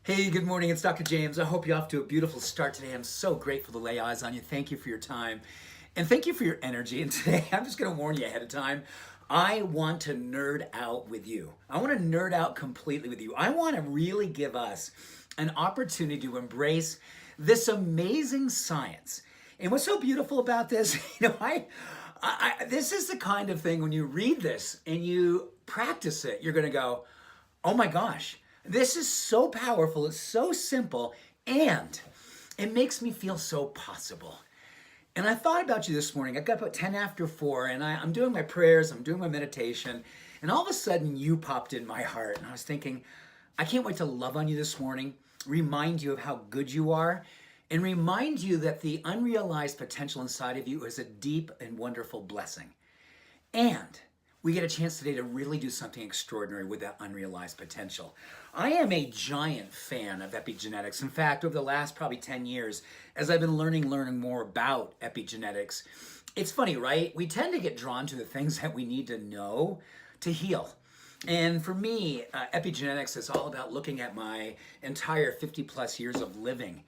Hey, good morning. It's Dr. James. I hope you're off to a beautiful start today. I'm so grateful to lay eyes on you. Thank you for your time. And thank you for your energy. And today, I'm just going to warn you ahead of time. I want to nerd out with you. I want to nerd out completely with you. I want to really give us an opportunity to embrace this amazing science. And what's so beautiful about this, this is the kind of thing when you read this and you practice it, you're going to go, oh my gosh. This is so powerful, it's so simple, and it makes me feel so possible. And I thought about you this morning. I got about 10 after 4, and I'm doing my prayers, I'm doing my meditation, and all of a sudden you popped in my heart. And I was thinking, I can't wait to love on you this morning, remind you of how good you are, and remind you that the unrealized potential inside of you is a deep and wonderful blessing. And we get a chance today to really do something extraordinary with that unrealized potential. I am a giant fan of epigenetics. In fact, over the last probably 10 years, as I've been learning more about epigenetics, it's funny, right? We tend to get drawn to the things that we need to know to heal. And for me, epigenetics is all about looking at my entire 50 plus years of living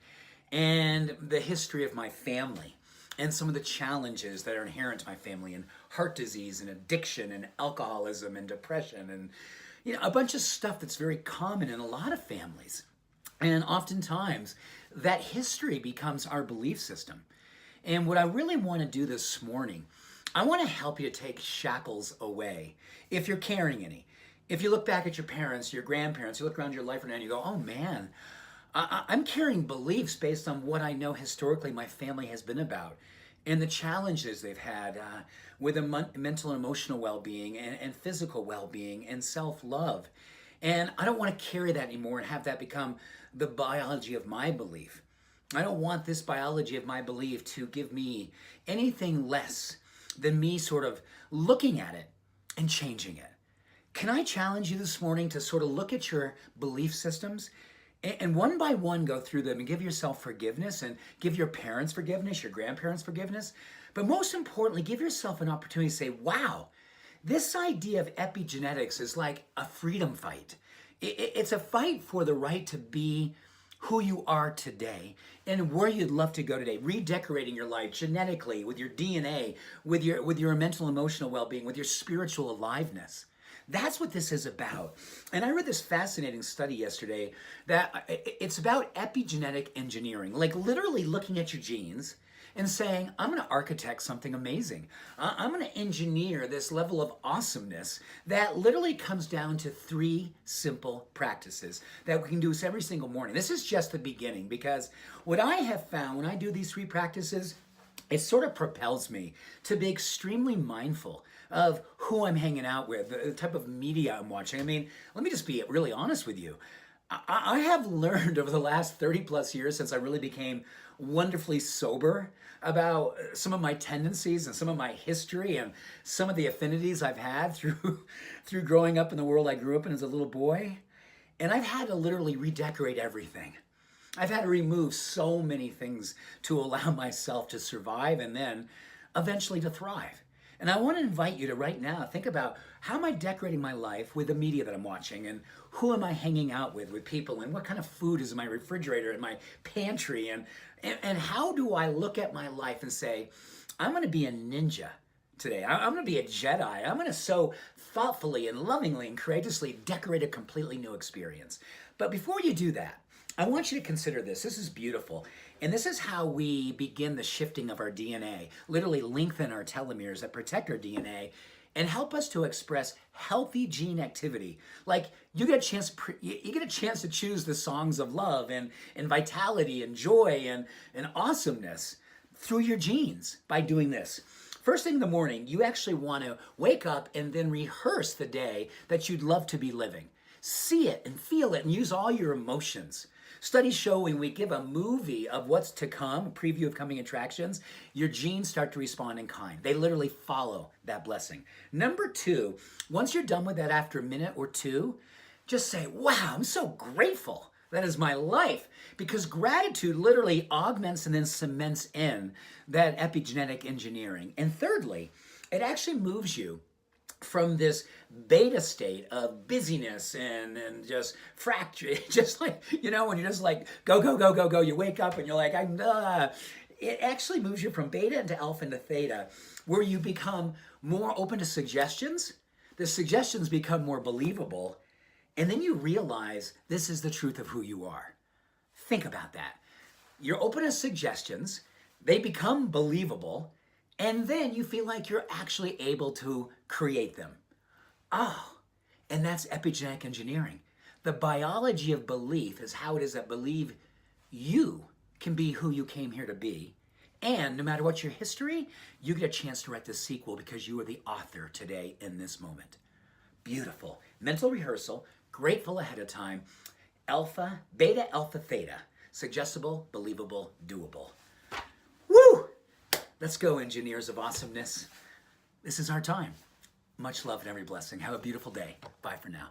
and the history of my family and some of the challenges that are inherent to my family, and heart disease and addiction and alcoholism and depression and a bunch of stuff that's very common in a lot of families. And oftentimes that history becomes our belief system. And what I really want to do this morning, I want to help you take shackles away if you're carrying any. If you look back at your parents, your grandparents, you look around your life right now and you go, oh man, I'm carrying beliefs based on what I know historically my family has been about and the challenges they've had with mental and emotional well-being and physical well-being and self-love. And I don't want to carry that anymore and have that become the biology of my belief. I don't want this biology of my belief to give me anything less than me sort of looking at it and changing it. Can I challenge you this morning to sort of look at your belief systems and one by one go through them and give yourself forgiveness and give your parents forgiveness, your grandparents forgiveness. But most importantly, give yourself an opportunity to say, wow, this idea of epigenetics is like a freedom fight. It's a fight for the right to be who you are today and where you'd love to go today, redecorating your life genetically with your DNA, with your mental emotional well-being, with your spiritual aliveness. That's what this is about. And I read this fascinating study yesterday that it's about epigenetic engineering, like literally looking at your genes and saying, I'm going to architect something amazing. I'm going to engineer this level of awesomeness that literally comes down to 3 simple practices that we can do every single morning. This is just the beginning, because what I have found when I do these 3 practices, it sort of propels me to be extremely mindful of who I'm hanging out with, the type of media I'm watching. I mean, let me just be really honest with you. I have learned over the last 30 plus years, since I really became wonderfully sober, about some of my tendencies and some of my history and some of the affinities I've had through growing up in the world I grew up in as a little boy. And I've had to literally redecorate everything. I've had to remove so many things to allow myself to survive and then eventually to thrive. And I want to invite you to right now think about, how am I decorating my life with the media that I'm watching, and who am I hanging out with people, and what kind of food is in my refrigerator and my pantry, and how do I look at my life and say, I'm going to be a ninja today. I'm going to be a Jedi. I'm going to so thoughtfully and lovingly and courageously decorate a completely new experience. But before you do that, I want you to consider this. This is beautiful. And this is how we begin the shifting of our DNA, literally lengthen our telomeres that protect our DNA and help us to express healthy gene activity. Like you get a chance to choose the songs of love and vitality and joy and awesomeness through your genes by doing this. First thing in the morning, you actually want to wake up and then rehearse the day that you'd love to be living. See it and feel it and use all your emotions. Studies show when we give a movie of what's to come, a preview of coming attractions, your genes start to respond in kind. They literally follow that blessing. Number 2, once you're done with that after a minute or 2, just say, wow, I'm so grateful. That is my life. Because gratitude literally augments and then cements in that epigenetic engineering. And thirdly, it actually moves you from this beta state of busyness and just fracture, just like, you know, when you're just like, go, go, go, go, go, you wake up and you're like, it actually moves you from beta into alpha into theta, where you become more open to suggestions. The suggestions become more believable. And then you realize this is the truth of who you are. Think about that. You're open to suggestions. They become believable. And then you feel like you're actually able to create them. Oh, and that's epigenetic engineering. The biology of belief is how it is that believe you can be who you came here to be. And no matter what your history, you get a chance to write the sequel because you are the author today in this moment. Beautiful. Mental rehearsal, grateful ahead of time, alpha, beta, alpha, theta. Suggestible, believable, doable. Woo! Let's go, engineers of awesomeness. This is our time. Much love and every blessing. Have a beautiful day. Bye for now.